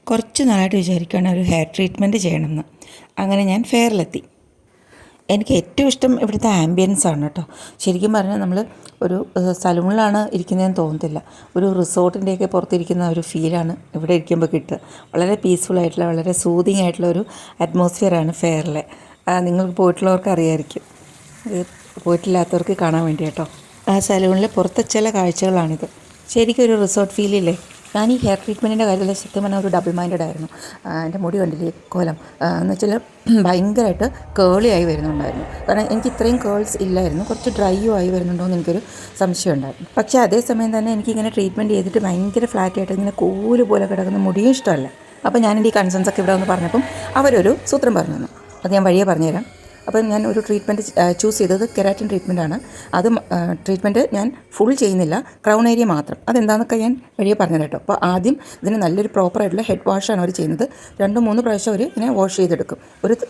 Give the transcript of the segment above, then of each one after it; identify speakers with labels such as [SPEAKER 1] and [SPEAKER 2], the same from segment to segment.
[SPEAKER 1] കുറച്ച് നാളായിട്ട് വിചാരിക്കുകയാണ് ഒരു ഹെയർ ട്രീറ്റ്മെൻറ്റ് ചെയ്യണമെന്ന്. അങ്ങനെ ഞാൻ ഫെയറിലെത്തി. എനിക്ക് ഏറ്റവും ഇഷ്ടം ഇവിടുത്തെ ആംബിയൻസ് ആണ് കേട്ടോ. ശരിക്കും പറഞ്ഞാൽ നമ്മൾ ഒരു സലൂണിലാണ് ഇരിക്കുന്നതെന്ന് തോന്നത്തില്ല. ഒരു റിസോർട്ടിൻ്റെയൊക്കെ പുറത്തിരിക്കുന്ന ഒരു ഫീലാണ് ഇവിടെ ഇരിക്കുമ്പോൾ കിട്ടുക. വളരെ പീസ്ഫുൾ ആയിട്ടുള്ള, വളരെ സൂതിങ് ആയിട്ടുള്ള ഒരു അറ്റ്മോസ്ഫിയറാണ് ഫെയറിലെ. നിങ്ങൾക്ക് പോയിട്ടുള്ളവർക്ക് അറിയാമായിരിക്കും, പോയിട്ടില്ലാത്തവർക്ക് കാണാൻ വേണ്ടി കേട്ടോ. ആ സലൂണിലെ പുറത്തെ ചില കാഴ്ചകളാണിത്. ശരിക്കും ഒരു റിസോർട്ട് ഫീലില്ലേ. ഞാൻ ഈ ഹെയർ ട്രീറ്റ്മെൻറ്റിൻ്റെ കാര്യത്തിൽ സത്യം പറഞ്ഞാൽ ഒരു ഡബിൾ മൈൻഡഡ് ആയിരുന്നു. എൻ്റെ മുടി കണ്ടില്ലേ കോലം എന്ന് വെച്ചാൽ ഭയങ്കരമായിട്ട് കേളി ആയി വരുന്നുണ്ടായിരുന്നു. കാരണം എനിക്ക് ഇത്രയും കേൾസ് ഇല്ലായിരുന്നു, കുറച്ച് ഡ്രൈയും ആയി വരുന്നുണ്ടോ എന്ന് എനിക്കൊരു സംശയം ഉണ്ടായിരുന്നു. പക്ഷേ അതേസമയം തന്നെ എനിക്കിങ്ങനെ ട്രീറ്റ്മെൻറ്റ് ചെയ്തിട്ട് ഭയങ്കര ഫ്ലാറ്റായിട്ട് ഇങ്ങനെ കോല് പോലെ കിടക്കുന്ന മുടിയും ഇഷ്ടമല്ല. അപ്പോൾ ഞാൻ എൻ്റെ ഈ കൺസേൺസൊക്കെ ഇവിടെ വന്ന് പറഞ്ഞപ്പം അവരൊരു സൂത്രം പറഞ്ഞു തന്നു. അത് ഞാൻ വഴിയേ പറഞ്ഞുതരാം. അപ്പം ഞാൻ ഒരു ട്രീറ്റ്മെൻറ്റ് ചൂസ് ചെയ്തത് കെരാറ്റിൻ ട്രീറ്റ്മെൻറ്റാണ്. അത് ട്രീറ്റ്മെൻറ്റ് ഞാൻ ഫുൾ ചെയ്യുന്നില്ല, ക്രൗൺ ഏരിയ മാത്രം. അതെന്താണെന്നൊക്കെ ഞാൻ വഴിയെ പറഞ്ഞത് കേട്ടോ. അപ്പോൾ ആദ്യം ഇതിന് നല്ലൊരു പ്രോപ്പറായിട്ടുള്ള ഹെഡ് വാഷാണ് അവർ ചെയ്യുന്നത്. 2-3 പ്രാവശ്യം അവർ ഇങ്ങനെ വാഷ് ചെയ്തെടുക്കും.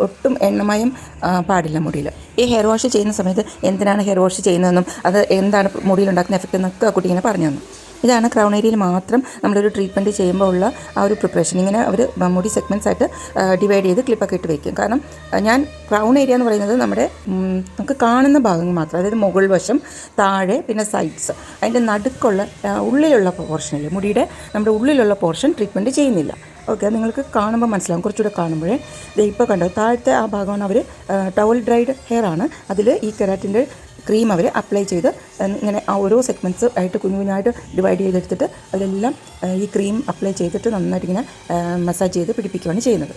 [SPEAKER 1] ഒട്ടും എണ്ണമയം പാടില്ല മുടിയിൽ. ഈ ഹെയർ വാഷ് ചെയ്യുന്ന സമയത്ത് എന്തിനാണ് ഹെയർ വാഷ് ചെയ്യുന്നതെന്നും അത് എന്താണ് മുടിയിലുണ്ടാക്കുന്ന എഫക്റ്റ് എന്നൊക്കെ ആ കുട്ടി ഇങ്ങനെ പറഞ്ഞു തന്നു. ഇതാണ് ക്രൗൺ ഏരിയയിൽ മാത്രം നമ്മളൊരു ട്രീറ്റ്മെൻറ്റ് ചെയ്യുമ്പോൾ ഉള്ള ആ ഒരു പ്രിപ്പറേഷൻ. ഇങ്ങനെ അവർ മുടി സെഗ്മെൻറ്റ്സ് ആയിട്ട് ഡിവൈഡ് ചെയ്ത് ക്ലിപ്പൊക്കെ ഇട്ട് വയ്ക്കും. കാരണം ഞാൻ ക്രൗൺ ഏരിയ എന്ന് പറയുന്നത് നമുക്ക് കാണുന്ന ഭാഗങ്ങൾ മാത്രം, അതായത് മുകൾ വശം, താഴെ, പിന്നെ സൈഡ്സ്, അതിൻ്റെ നടുക്കുള്ള ഉള്ളിലുള്ള പോർഷനിൽ മുടിയുടെ നമ്മുടെ ഉള്ളിലുള്ള പോർഷൻ ട്രീറ്റ്മെൻറ്റ് ചെയ്യുന്നില്ല. ഓക്കെ, നിങ്ങൾക്ക് കാണുമ്പോൾ മനസ്സിലാവും. കുറച്ചുകൂടെ കാണുമ്പോഴേ ഇപ്പോൾ കണ്ടോ, താഴത്തെ ആ ഭാഗമാണ് അവർ ടവൽ ഡ്രൈഡ് ഹെയർ ആണ്. അതിൽ ഈ കെരാറ്റിൻ്റെ ക്രീം അവർ അപ്ലൈ ചെയ്ത് ഇങ്ങനെ ആ ഓരോ സെഗ്മെൻറ്റ്സ് ആയിട്ട് കുഞ്ഞായിട്ട് ഡിവൈഡ് ചെയ്തെടുത്തിട്ട് അതിലെല്ലാം ഈ ക്രീം അപ്ലൈ ചെയ്തിട്ട് നന്നായിട്ട് ഇങ്ങനെ മസാജ് ചെയ്ത് പിടിപ്പിക്കുകയാണ് ചെയ്യുന്നത്.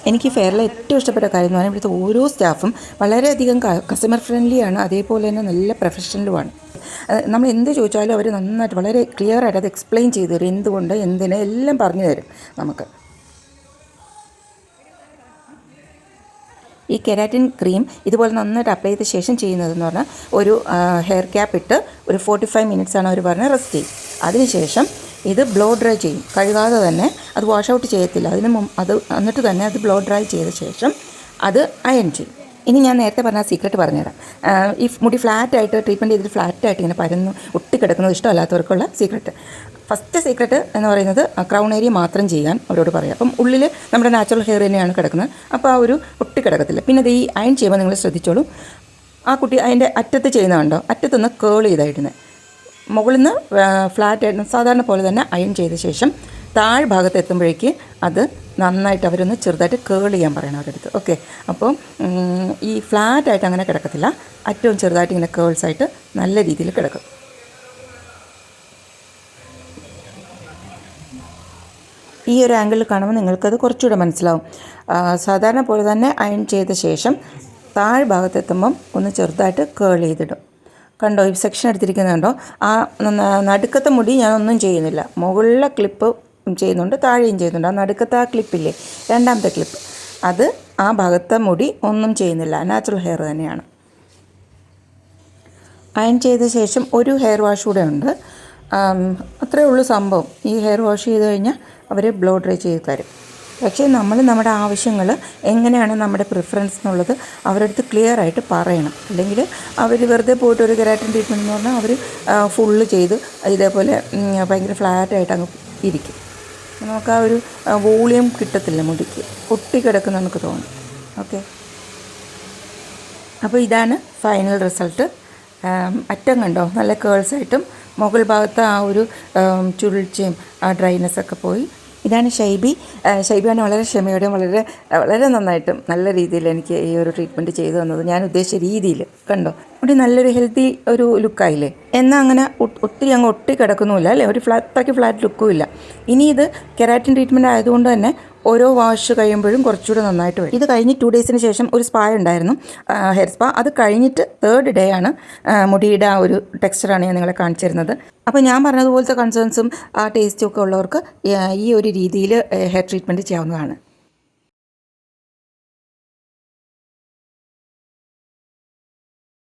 [SPEAKER 1] എനിക്ക് ഫെയറിലെ ഏറ്റവും ഇഷ്ടപ്പെട്ട കാര്യം എന്ന് പറഞ്ഞാൽ ഇവിടുത്തെ ഓരോ സ്റ്റാഫും വളരെയധികം കസ്റ്റമർ ഫ്രണ്ട്ലിയാണ്, അതേപോലെ തന്നെ നല്ല പ്രൊഫഷണലുമാണ്. നമ്മൾ എന്ത് ചോദിച്ചാലും അവർ നന്നായിട്ട് വളരെ ക്ലിയർ ആയിട്ട് അത് എക്സ്പ്ലെയിൻ ചെയ്ത് തരും. എന്തുകൊണ്ട്, എന്തിന്, എല്ലാം പറഞ്ഞു തരും നമുക്ക്. ഈ കെരാറ്റിൻ ക്രീം ഇതുപോലെ നന്നായിട്ട് അപ്ലൈ ചെയ്ത ശേഷം ചെയ്യുന്നതെന്ന് പറഞ്ഞാൽ ഒരു ഹെയർ ക്യാപ്പ് ഇട്ട് ഒരു 45 മിനിറ്റ്സാണ് അവർ പറഞ്ഞത് റെസ്റ്റ് ചെയ്യും. അതിനുശേഷം ഇത് ബ്ലോ ഡ്രൈ ചെയ്യും. കഴുകാതെ തന്നെ, അത് വാഷ് ഔട്ട് ചെയ്യത്തില്ല. എന്നിട്ട് തന്നെ അത് ബ്ലോ ഡ്രൈ ചെയ്ത ശേഷം അത് അയൺ ചെയ്യും. ഇനി ഞാൻ നേരത്തെ പറഞ്ഞ സീക്രട്ട് പറഞ്ഞുതരാം. ഈ മുടി ഫ്ലാറ്റായിട്ട് ട്രീറ്റ്മെൻറ്റ് ചെയ്തിട്ട് ഫ്ലാറ്റായിട്ട് ഇങ്ങനെ പരന്ന് ഒട്ടിക്കിടക്കുന്നത് ഇഷ്ടമല്ലാത്തവർക്കുള്ള സീക്രട്ട്. ഫസ്റ്റ് സീക്രട്ട് എന്ന് പറയുന്നത് ക്രൗൺ ഏരിയ മാത്രം ചെയ്യാൻ അവരോട് പറയാം. അപ്പം ഉള്ളിൽ നമ്മുടെ നാച്ചുറൽ ഹെയർ തന്നെയാണ് കിടക്കുന്നത്, അപ്പോൾ ആ ഒരു ഒട്ടിക്കിടക്കത്തില്ല. പിന്നെ അത് ഈ അയൺ ചെയ്യുമ്പോൾ നിങ്ങൾ ശ്രദ്ധിച്ചോളൂ, ആ കുട്ടി അതിൻ്റെ അറ്റത്ത് ചെയ്യുന്നതുണ്ടോ, അറ്റത്തുനിന്ന് കേൾ ചെയ്തായിടുന്നത്, മുകളിൽ നിന്ന് ഫ്ലാറ്റായിട്ട് സാധാരണ പോലെ തന്നെ അയൺ ചെയ്ത ശേഷം താഴ്ഭാഗത്ത് എത്തുമ്പോഴേക്ക് അത് നന്നായിട്ട് അവരൊന്ന് ചെറുതായിട്ട് കേൾ ചെയ്യാൻ പറയണം അവരടുത്ത്. ഓക്കെ, അപ്പോൾ ഈ ഫ്ലാറ്റായിട്ട് അങ്ങനെ കിടക്കത്തില്ല, അറ്റവും ചെറുതായിട്ട് ഇങ്ങനെ കേൾസായിട്ട് നല്ല രീതിയിൽ കിടക്കും. ഈ ഒരു ആംഗിളിൽ കാണുമ്പോൾ നിങ്ങൾക്കത് കുറച്ചുകൂടെ മനസ്സിലാവും. സാധാരണ പോലെ തന്നെ അയൺ ചെയ്ത ശേഷം താഴ്ഭാഗത്തെത്തുമ്പം ഒന്ന് ചെറുതായിട്ട് കേൾ ചെയ്തിടും. കണ്ടോ, ഈ സെക്ഷൻ എടുത്തിരിക്കുന്നുണ്ടോ, ആ നടുക്കത്തെ മുടി ഞാനൊന്നും ചെയ്യുന്നില്ല, മുകളിലെ ക്ലിപ്പ് ചെയ്യുന്നുണ്ട്, താഴെയും ചെയ്യുന്നുണ്ട്. ആ നടുക്കത്തെ ആ ക്ലിപ്പില്ലേ, രണ്ടാമത്തെ ക്ലിപ്പ്, അത് ആ ഭാഗത്തെ മുടി ഒന്നും ചെയ്യുന്നില്ല, നാച്ചുറൽ ഹെയർ തന്നെയാണ്. അയൺ ചെയ്ത ശേഷം ഒരു ഹെയർ വാഷ് കൂടെ ഉണ്ട്. അത്രയേ ഉള്ളൂ സംഭവം. ഈ ഹെയർ വാഷ് ചെയ്ത് കഴിഞ്ഞാൽ അവർ ബ്ലോ ഡ്രൈ ചെയ്ത് തരും. പക്ഷേ നമ്മൾ നമ്മുടെ ആവശ്യങ്ങൾ എങ്ങനെയാണ്, നമ്മുടെ പ്രിഫറൻസ് എന്നുള്ളത് അവരുടെ അടുത്ത് ക്ലിയർ ആയിട്ട് പറയണം. അല്ലെങ്കിൽ അവർ വെറുതെ പോയിട്ട് ഒരു കെരാറ്റിൻ ട്രീറ്റ്മെൻറ്റ് എന്ന് പറഞ്ഞാൽ അവർ ഫുള്ള് ചെയ്ത് ഇതേപോലെ ഭയങ്കര ഫ്ലാറ്റായിട്ട് അങ്ങ് ഇരിക്കും. നമുക്ക് ആ ഒരു വോളിയം കിട്ടത്തില്ല, മുടിക്ക് ഒട്ടിക്കിടക്കുന്ന നമുക്ക് തോന്നും. ഓക്കെ, അപ്പോൾ ഇതാണ് ഫൈനൽ റിസൾട്ട്. അറ്റം കണ്ടോ, നല്ല കേൾസായിട്ടും മുകൾ ഭാഗത്ത് ആ ഒരു ചുരുൾച്ചയും ആ ഡ്രൈനെസ്സൊക്കെ പോയി. ഇതാണ് ഷൈബിയാണ് വളരെ ക്ഷമയോടെയും വളരെ നന്നായിട്ടും നല്ല രീതിയിൽ എനിക്ക് ഈ ഒരു ട്രീറ്റ്മെൻറ്റ് ചെയ്തു തന്നത്. ഞാൻ ഉദ്ദേശിച്ച രീതിയിൽ കണ്ടോ, മുടി നല്ലൊരു ഹെൽത്തി ഒരു ലുക്കായില്ലേ. എന്നാൽ അങ്ങനെ ഒത്തിരി അങ്ങ് ഒട്ടിക്കിടക്കുന്നുമില്ല അല്ലേ, ഒരു അത്രയ്ക്ക് ഫ്ലാറ്റ് ലുക്കും ഇല്ല. ഇനി ഇത് കെരാറ്റിൻ ട്രീറ്റ്മെൻറ്റ് ആയതുകൊണ്ട് തന്നെ ഓരോ വാഷ് കഴിയുമ്പോഴും കുറച്ചുകൂടെ നന്നായിട്ട് വരും. ഇത് കഴിഞ്ഞ് 2 ഡേയ്സിന് ശേഷം ഒരു സ്പാ ഉണ്ടായിരുന്നു, ഹെയർ സ്പാ. അത് കഴിഞ്ഞിട്ട് 3rd ഡേ ആണ് മുടിയുടെ ആ ഒരു ടെക്സ്ചറാണ് ഞാൻ നിങ്ങളെ കാണിച്ചിരുന്നത്. അപ്പോൾ ഞാൻ പറഞ്ഞതുപോലത്തെ കൺസേൺസും ആ ടേസ്റ്റും ഒക്കെ ഉള്ളവർക്ക് ഈ ഒരു രീതിയിൽ ഹെയർ ട്രീറ്റ്മെൻറ്റ് ചെയ്യാവുന്നതാണ്.